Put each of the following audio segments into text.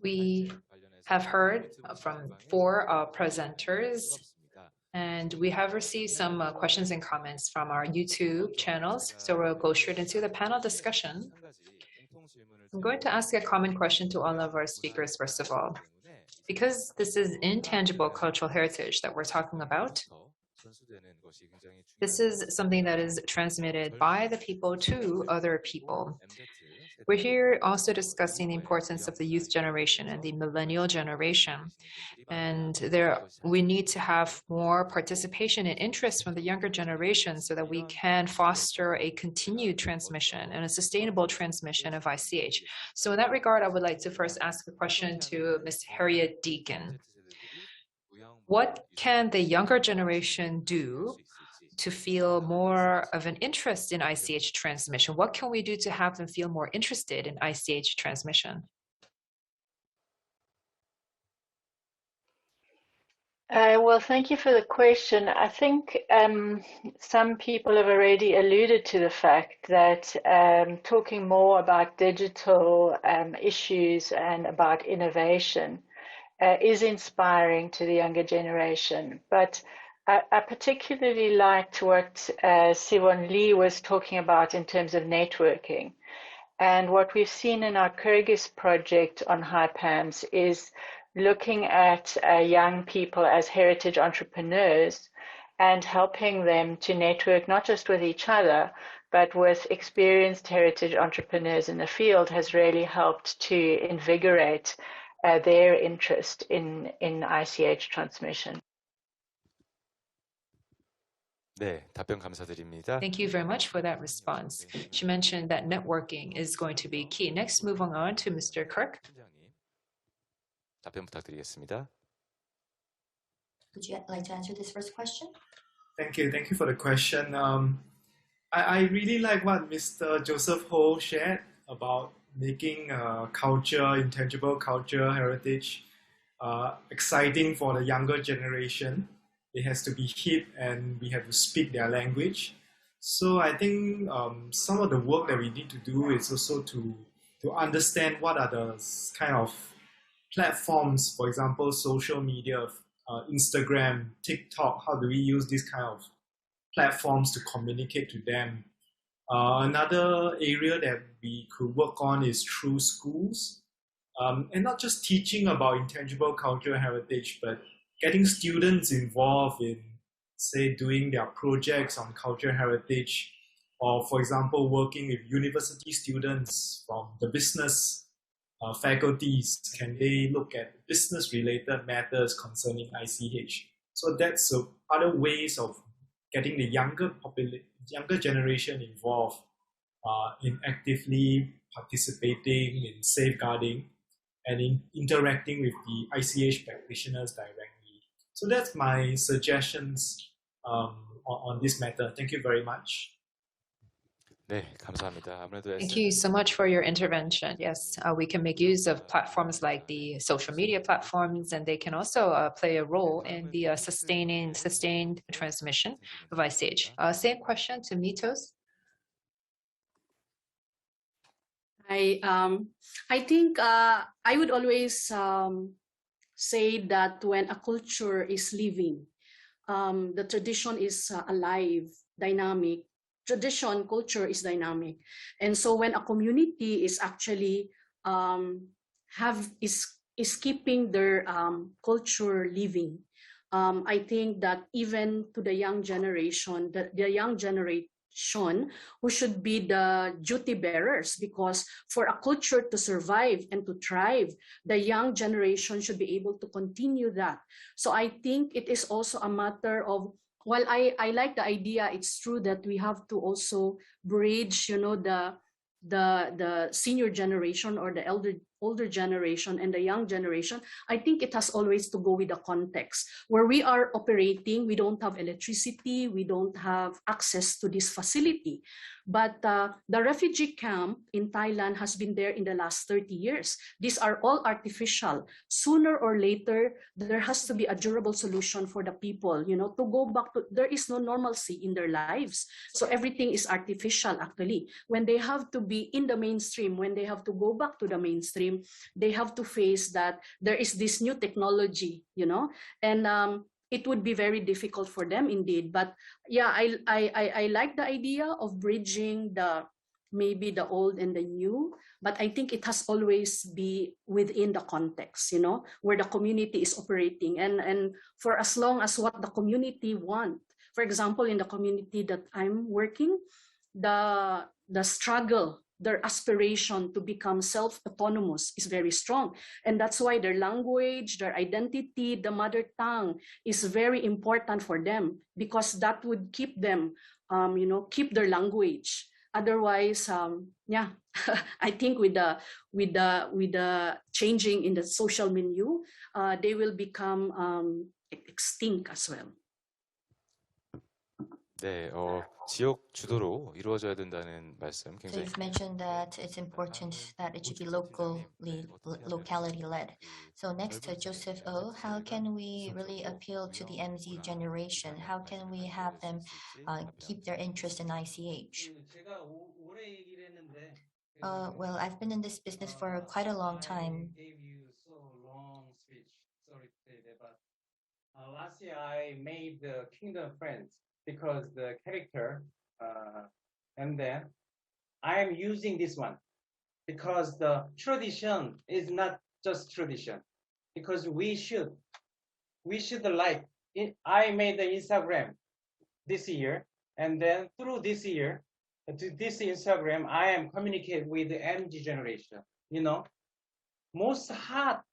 We have heard from four presenters, and we have received some questions and comments from our YouTube channels. So we'll go straight into the panel discussion. I'm going to ask a common question to all of our speakers, first of all. Because this is intangible cultural heritage that we're talking about, this is something that is transmitted by the people to other people. We're here also discussing the importance of the youth generation and the millennial generation. And we need to have more participation and interest from the younger generation so that we can foster a continued transmission and a sustainable transmission of ICH. So in that regard, I would like to first ask a question to Ms. Harriet Deacon. What can the younger generation do to feel more of an interest in ICH transmission? What can we do to have them feel more interested in ICH transmission? Well, thank you for the question. I think some people have already alluded to the fact that talking more about digital issues and about innovation is inspiring to the younger generation. But I particularly liked what Siwon Lee was talking about in terms of networking. And what we've seen in our Kyrgyz project on HiPAMS is looking at young people as heritage entrepreneurs and helping them to network not just with each other, but with experienced heritage entrepreneurs in the field has really helped to invigorate their interest in ICH transmission. 네, 답변 감사드립니다. Thank you very much for that response. She mentioned that networking is going to be key. Next, moving on to Mr. Kirk. 답변 부탁드리겠습니다. Would you like to answer this first question? Thank you for the question. I really like what Mr. Joseph Ho shared about making culture, intangible culture, heritage exciting for the younger generation. It has to be hip and we have to speak their language. So I think some of the work that we need to do is also to understand what are the kind of platforms, for example, social media, Instagram, TikTok, how do we use these kind of platforms to communicate to them? Another area that we could work on is through schools, and not just teaching about intangible cultural heritage, but getting students involved in, say, doing their projects on cultural heritage, or for example, working with university students from the business faculties. Can they look at business-related matters concerning ICH? So that's other ways of getting the younger generation involved in actively participating in safeguarding and in interacting with the ICH practitioners directly. So that's my suggestions on this matter. Thank you very much. 네, 감사합니다. 아무래도 Thank you so much for your intervention. Yes, we can make use of platforms like the social media platforms, and they can also play a role in the sustained transmission of ICH. Same question to Mitos. I think I would always say that when a culture is living, the tradition is alive, dynamic. Culture is dynamic, and so when a community is actually is keeping their culture living, I think that even to the young generation, the young generation who should be the duty bearers, because for a culture to survive and to thrive, the young generation should be able to continue that. So I think it is also a matter of, while I like the idea, it's true that we have to also bridge, the senior generation or the older generation and the young generation. I think it has always to go with the context. Where we are operating, we don't have electricity, we don't have access to this facility. But the refugee camp in Thailand has been there in the last 30 years. These are all artificial. Sooner or later, there has to be a durable solution for the people, to go back to, there is no normalcy in their lives. So everything is artificial, actually. When they have to be in the mainstream, when they have to go back to the mainstream, time, they have to face that there is this new technology, and it would be very difficult for them indeed. But yeah, I like the idea of bridging maybe the old and the new, but I think it has always be within the context, where the community is operating, and for as long as what the community want. For example, in the community that I'm working, the struggle, their aspiration to become self-autonomous is very strong. And that's why their language, their identity, the mother tongue is very important for them, because that would keep them, keep their language. Otherwise, yeah, I think with the changing in the social milieu, they will become extinct as well. 네, 지역 주도로 이루어져야 된다는 말씀 So 굉장히 you've mentioned that it's important that it should be locality led. So next to Joseph O, how can we really appeal to the MZ generation? How can we have them keep their interest in ICH? Well, I've been in this business for quite a long time. Last year I made the Kingdom Friends because the character, and then I am using this one because the tradition is not just tradition, because we should like it. I made the Instagram this year, and then through this year to this Instagram I am communicate with the MG generation. Most hot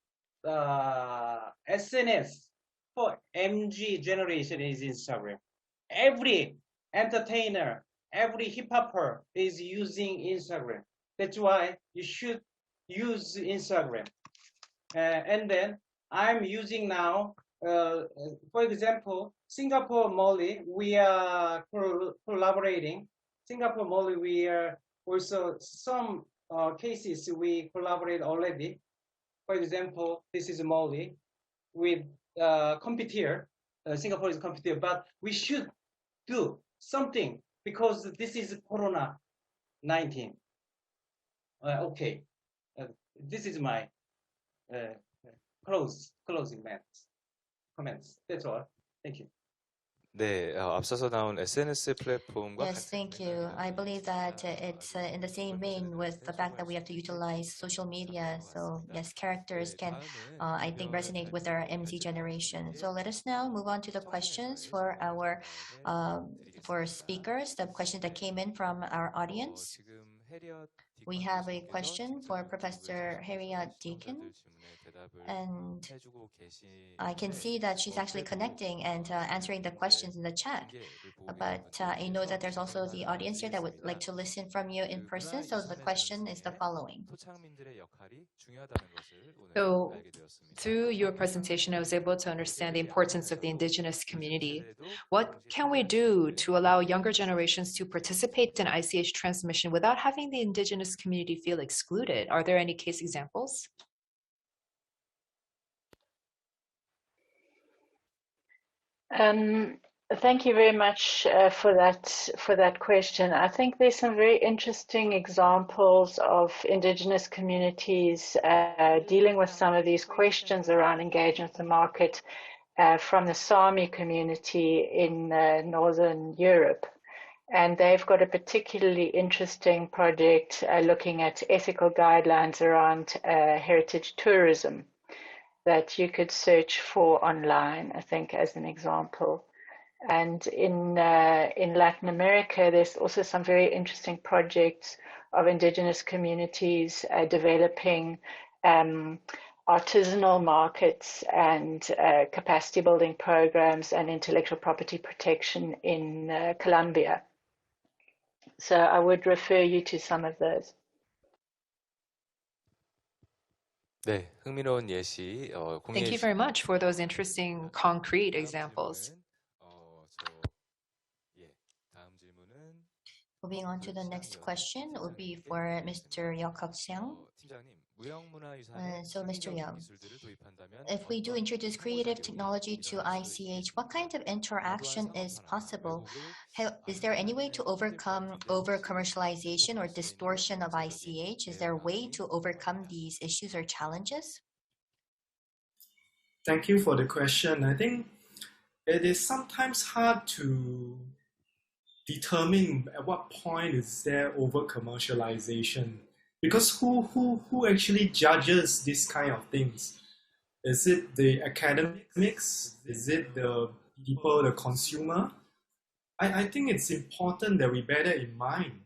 SNS for MG generation is Instagram. Every entertainer, every hip hopper is using Instagram. That's why you should use Instagram. And then I'm using now, for example, Singapore Molly, we are collaborating. Singapore Molly, we are also some cases we collaborate already. For example, this is Molly with competitor. Singapore is a competitor, but we should do something because this is Corona-19. Okay, this is my closing comments. That's all. Thank you. 네, 앞서서 나온 SNS 플랫폼과 Yes, thank you. I believe that it's in the same vein with the fact that we have to utilize social media. So yes, characters can, I think, resonate with our MZ generation. So let us now move on to the questions for our for speakers, the questions that came in from our audience. We have a question for Professor Harriet Deakin, and I can see that she's actually connecting and answering the questions in the chat. But I know that there's also the audience here that would like to listen from you in person. So the question is the following. So through your presentation, I was able to understand the importance of the indigenous community. What can we do to allow younger generations to participate in ICH transmission without having the indigenous community feel excluded? Are there any case examples? Thank you very much for that question. I think there's some very interesting examples of indigenous communities dealing with some of these questions around engagement with the market from the Sami community in Northern Europe. And they've got a particularly interesting project looking at ethical guidelines around heritage tourism that you could search for online, I think, as an example. And in Latin America, there's also some very interesting projects of indigenous communities developing artisanal markets and capacity building programs and intellectual property protection in Colombia. So I would refer you to some of those. 네, 흥미로운 예시 Thank you very much for those interesting concrete examples. 다음 질문은 Moving on to the next question would be for Mr. Yeok Seung. 팀장님, So, Mr. Young, if we do introduce creative technology to ICH, what kind of interaction is possible? Is there any way to overcome over-commercialization or distortion of ICH? Is there a way to overcome these issues or challenges? Thank you for the question. I think it is sometimes hard to determine at what point is there over commercialization, because who actually judges this kind of things? Is it the academics? Is it the people, the consumer? I think it's important that we bear that in mind.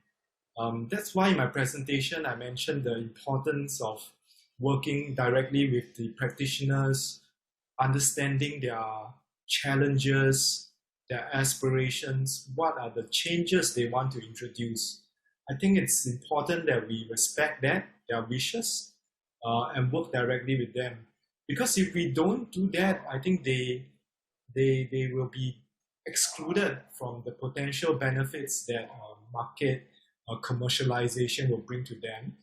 That's why in my presentation I mentioned the importance of working directly with the practitioners, understanding their challenges, their aspirations, what are the changes they want to introduce. I think it's important that we respect that, their wishes, and work directly with them. Because if we don't do that, I think they will be excluded from the potential benefits that market commercialization will bring to them.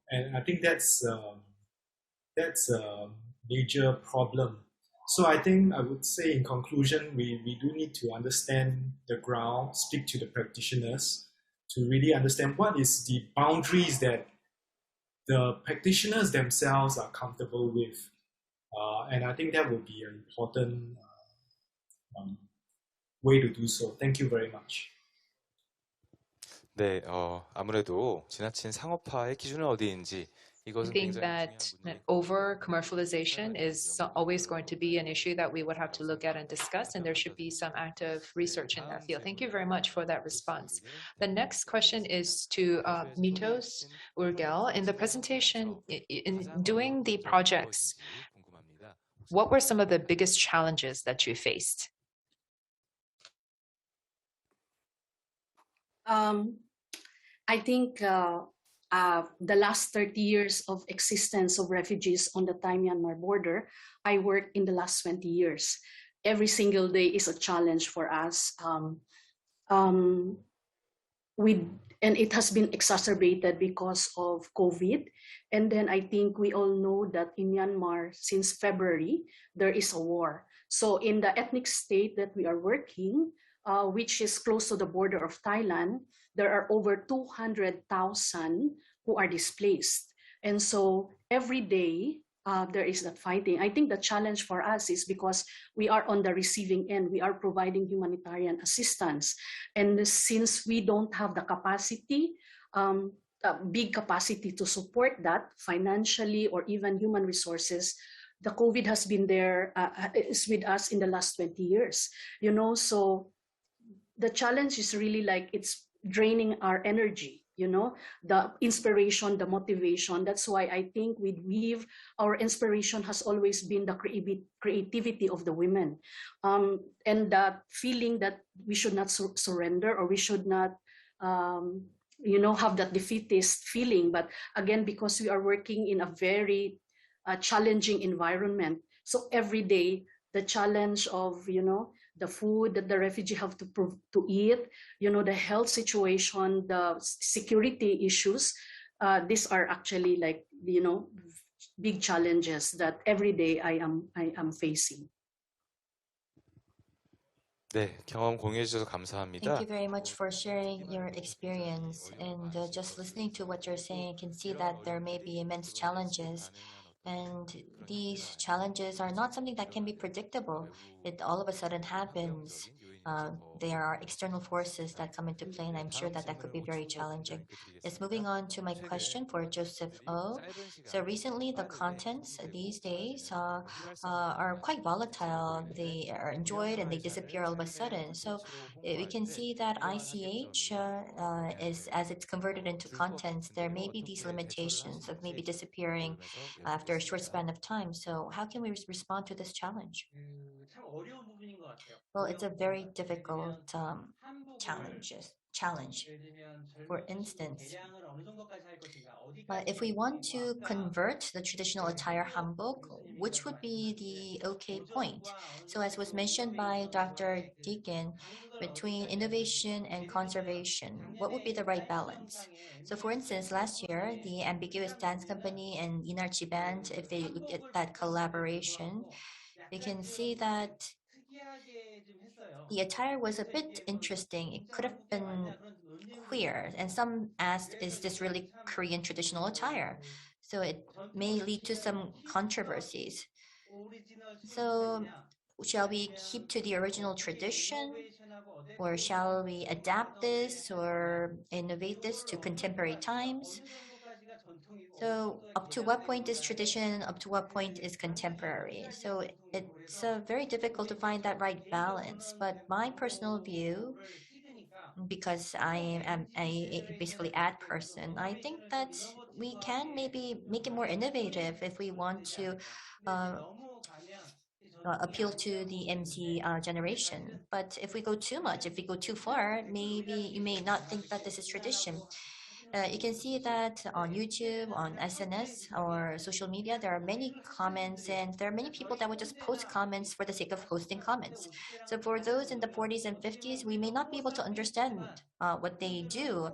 And I think that's a major problem. So I think I would say in conclusion, we do need to understand the ground, speak to the practitioners to really understand what is the boundaries that the practitioners themselves are comfortable with. And I think that would be an important way to do so. Thank you very much. 네, 아무래도 지나친 상업화의 기준은 어디인지 I 이것은 think 굉장히 that 중요한 부분이 over commercialization is always going to be an issue that we would have to look at and discuss, and there should be some active research in that field. Thank you very much for that response. The next question is to Mitos Urgel. In the presentation, in doing the projects, what were some of the biggest challenges that you faced? I think the last 30 years of existence of refugees on the Thai-Myanmar border, I worked in the last 20 years. Every single day is a challenge for us. And it has been exacerbated because of COVID. And then I think we all know that in Myanmar, since February, there is a war. So in the ethnic state that we are working, which is close to the border of Thailand, there are over 200,000 who are displaced. And so every day, there is that fighting. I think the challenge for us is because we are on the receiving end, we are providing humanitarian assistance. And since we don't have the capacity, big capacity to support that financially or even human resources, the COVID has been there, is with us in the last 20 years, so the challenge is really like it's draining our energy, the inspiration, the motivation. That's why I think with Weave, our inspiration has always been the creativity of the women, and that feeling that we should not surrender, or we should not have that defeatist feeling. But again, because we are working in a very challenging environment, so every day the challenge of the food that the refugee have to eat, the health situation, the security issues, these are actually like big challenges that every day I am facing. 네, 경험 공유해 주셔서 감사합니다. Thank you very much for sharing your experience. And just listening to what you're saying, I can see that there may be immense challenges. And these challenges are not something that can be predictable. It all of a sudden happens. There are external forces that come into play, and I'm sure that could be very challenging. Yes, moving on to my question for Joseph O. So recently, the contents these days are quite volatile. They are enjoyed and they disappear all of a sudden. So we can see that ICH is, as it's converted into contents, there may be these limitations of maybe disappearing after a short span of time. So how can we respond to this challenge? 참 어려운 부분인 것 같아요. Well, it's a very difficult challenge. challenge. For instance, if we want to convert the traditional attire hanbok, which would be the okay point? So as was mentioned by Dr. Deacon, between innovation and conservation, what would be the right balance? So for instance, last year, the Ambiguous Dance Company and Inarchi Band, if they look at that collaboration, they can see that the attire was a bit interesting. It could have been queer, and some asked, is this really Korean traditional attire? So it may lead to some controversies. So shall we keep to the original tradition, or shall we adapt this or innovate this to contemporary times? So up to what point is tradition, up to what point is contemporary? So it's very difficult to find that right balance. But my personal view, because I am a basically ad person, I think that we can maybe make it more innovative if we want to uh, appeal to the MC generation. But if we go too much, if we go too far, maybe you may not think that this is tradition. You can see that on YouTube, on SNS, or social media, there are many comments, and there are many people that would just post comments for the sake of posting comments. So for those in the 40s and 50s, we may not be able to understand what they do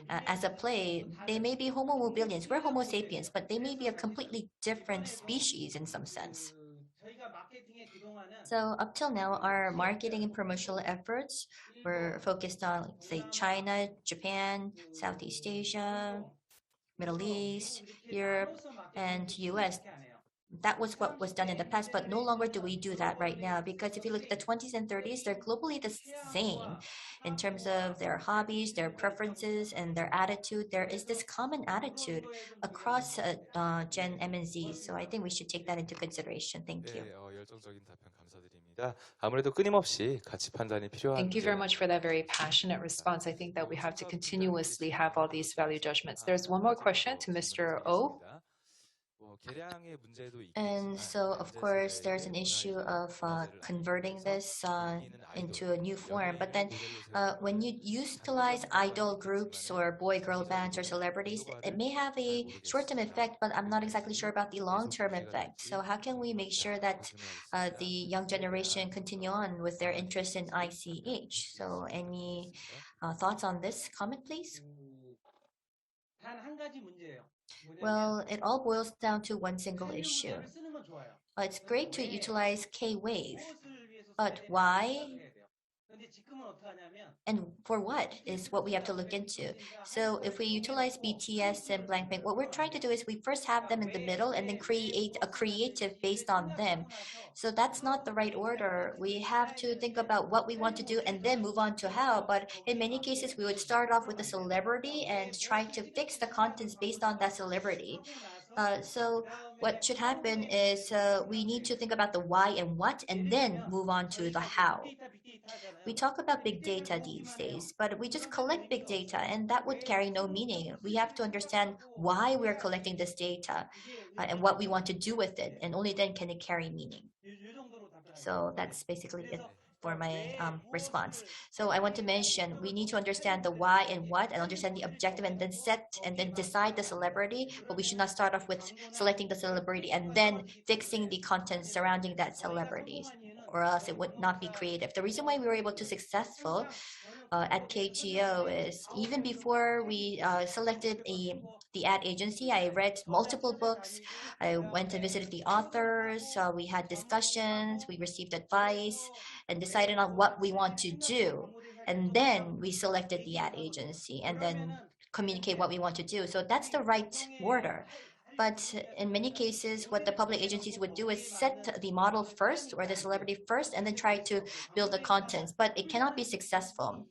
as a play. They may be Homo mobilians, we're Homo sapiens, but they may be a completely different species in some sense. So up till now, our marketing and promotional efforts were focused on, say, China, Japan, Southeast Asia, Middle East, Europe, and US. That was what was done in the past, but no longer do we do that right now, because if you look at the 20s and 30s, they're globally the same in terms of their hobbies, their preferences, and their attitude. There is this common attitude across Gen M and Z, so I think we should take that into consideration. Thank you. 열정적인 답변 감사드립니다. 아무래도 끊임없이 가치 판단이 필요한 Thank you very much for that very passionate response. I think that we have to continuously have all these value judgments. There's one more question to Mr. O. And so, of course, there's an issue of converting this into a new form. But then when you utilize idol groups or boy-girl bands or celebrities, it may have a short-term effect, but I'm not exactly sure about the long-term effect. So how can we make sure that the young generation continue on with their interest in ICH? So any thoughts on this comment, please? Well, it all boils down to one single issue. It's great to utilize K-Wave, but why and for what is what we have to look into. So if we utilize BTS and Blackpink, what we're trying to do is we first have them in the middle and then create a creative based on them. So that's not the right order. We have to think about what we want to do and then move on to how. But in many cases, we would start off with a celebrity and try to fix the contents based on that celebrity. So what should happen is we need to think about the why and what and then move on to the how. We talk about big data these days, but we just collect big data and that would carry no meaning. We have to understand why we're collecting this data and what we want to do with it, and only then can it carry meaning. So that's basically it for my response. So I want to mention we need to understand the why and what and understand the objective and then set and then decide the celebrity, but we should not start off with selecting the celebrity and then fixing the content surrounding that celebrity, or else it would not be creative. The reason why we were able to successful at KTO is even before we selected the ad agency, I read multiple books. I went and visited the authors. We had discussions. We received advice and decided on what we want to do. And then we selected the ad agency and then communicate what we want to do. So that's the right order. But in many cases, what the public agencies would do is set the model first or the celebrity first and then try to build the contents, but it cannot be successful.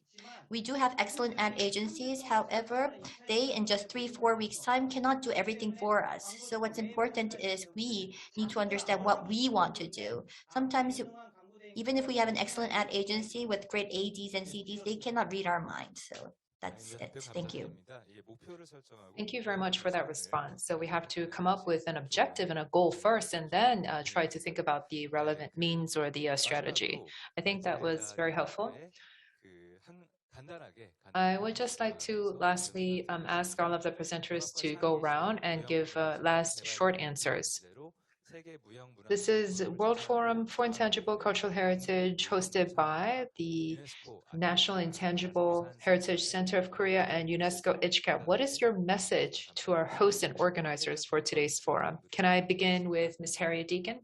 We do have excellent ad agencies. However, they in just 3-4 weeks time cannot do everything for us. So what's important is we need to understand what we want to do. Sometimes even if we have an excellent ad agency with great ADs and CDs, they cannot read our minds. So that's it. Thank you. Thank you very much for that response. So we have to come up with an objective and a goal first, and then try to think about the relevant means or the strategy. I think that was very helpful. I would just like to lastly ask all of the presenters to go around and give last short answers. This is World Forum for Intangible Cultural Heritage hosted by the National Intangible Heritage Center of Korea and UNESCO ICHCAP. What is your message to our hosts and organizers for today's forum? Can I begin with Ms. Harriet Deacon?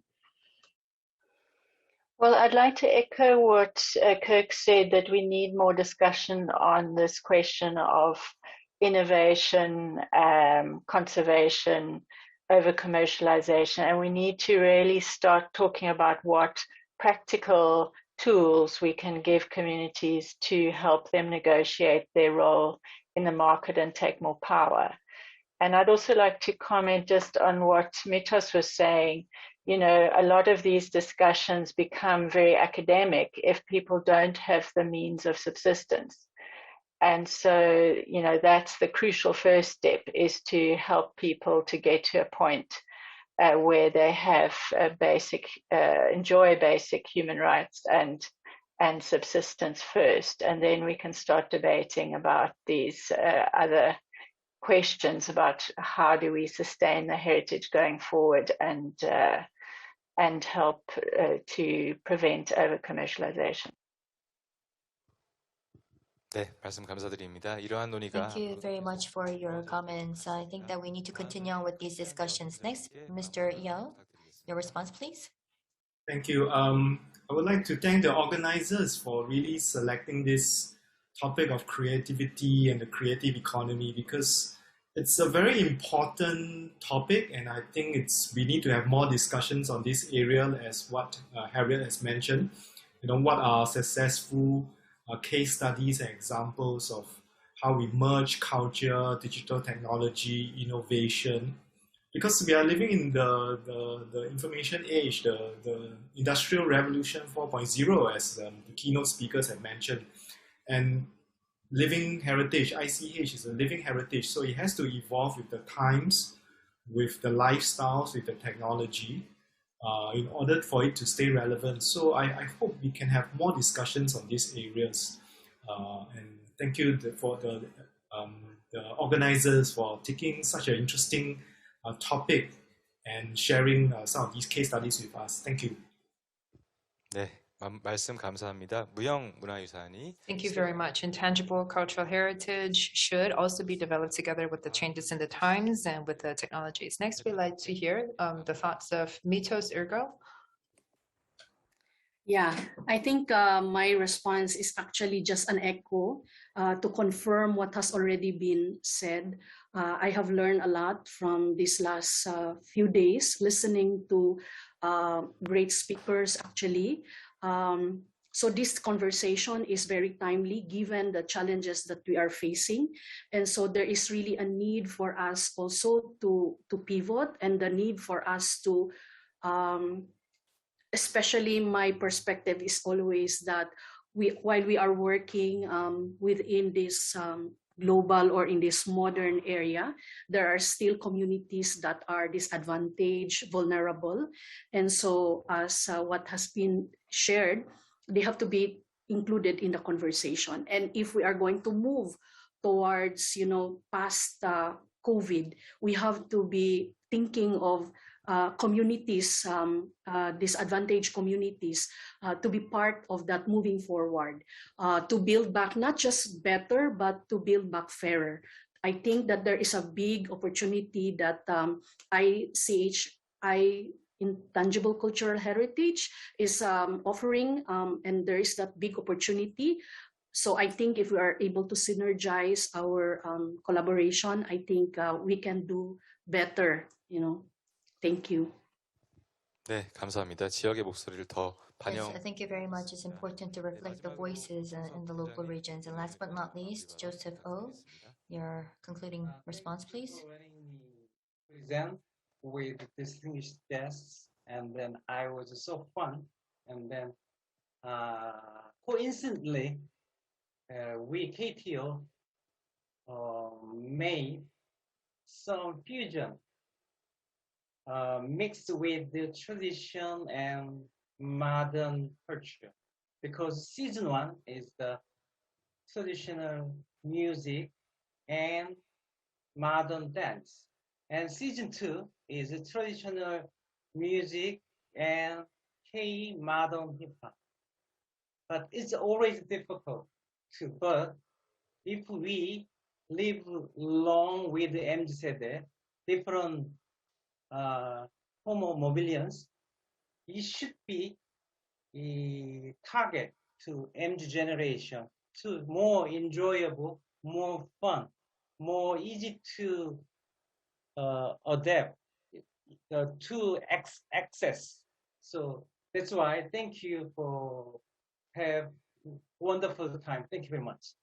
Well, I'd like to echo what Kirk said, that we need more discussion on this question of innovation, conservation, over commercialization, and we need to really start talking about what practical tools we can give communities to help them negotiate their role in the market and take more power. And I'd also like to comment just on what Mitos was saying. You know, a lot of these discussions become very academic if people don't have the means of subsistence. And so, you know, that's the crucial first step, is to help people to get to a point where they have enjoy basic human rights and subsistence first. And then we can start debating about these other questions about how do we sustain the heritage going forward and help to prevent over-commercialization. 네, 말씀 감사드립니다. 이러한 논의가 Thank you very much for your comments. I think that we need to continue on with these discussions. Next, Mr. Yao, your response, please. Thank you. I would like to thank the organizers for really selecting this topic of creativity and the creative economy, because it's a very important topic, and I think we need to have more discussions on this area, as what Harriet has mentioned. You know, what are successful case studies and examples of how we merge culture, digital technology, innovation, because we are living in the information age, the industrial revolution 4.0, as the keynote speakers have mentioned. And living heritage, ICH, is a living heritage, so it has to evolve with the times, with the lifestyles, with the technology, in order for it to stay relevant. So I hope we can have more discussions on these areas. And thank you for the organizers for taking such an interesting topic and sharing some of these case studies with us. Thank you. 네, 말씀 감사합니다. 무형 문화유산이 Thank you very much. Intangible cultural heritage should also be developed together with the changes in the times and with the technologies. Next, we'd like to hear the thoughts of Mitos Ergo. Yeah, I think my response is actually just an echo to confirm what has already been said. I have learned a lot from these last few days, listening to great speakers actually. So this conversation is very timely given the challenges that we are facing. And so there is really a need for us also to pivot, and the need for us to, especially my perspective is always that while we are working within this global or in this modern area, there are still communities that are disadvantaged, vulnerable. And so as what has been shared, they have to be included in the conversation. And if we are going to move towards, you know, past COVID, we have to be thinking of communities, disadvantaged communities, to be part of that moving forward, to build back not just better, but to build back fairer. I think that there is a big opportunity that Intangible Cultural Heritage is offering, and there is that big opportunity. So I think if we are able to synergize our collaboration, I think we can do better, you know. Thank you. 네, 감사합니다. 지역의 목소리를 더 반영. Yes, thank you very much. It's important to reflect the voices in the local regions. And last but not least, Joseph O, your concluding response, please. Present with distinguished guests, and then I was so fun, and then coincidentally, we KTO made some fusion mixed with the tradition and modern culture, because season 1 is the traditional music and modern dance. And season 2 is traditional music and K modern hip hop. But it's always difficult to. But if we live long with the MZ 세대, different Homo mobilians, it should be a target to MZ generation to more enjoyable, more fun, more easy to adapt to access. So that's why thank you for have wonderful time. Thank you very much.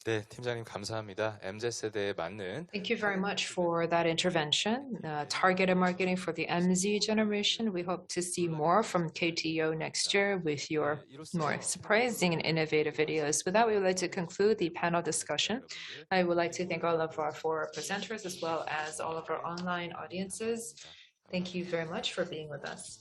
네, 팀장님 감사합니다. MZ세대에 맞는 Thank you very much for that intervention. Targeted marketing for the MZ generation. We hope to see more from KTO next year with your more surprising and innovative videos. With that, we would like to conclude the panel discussion. I would like to thank all of our four presenters as well as all of our online audiences. Thank you very much for being with us.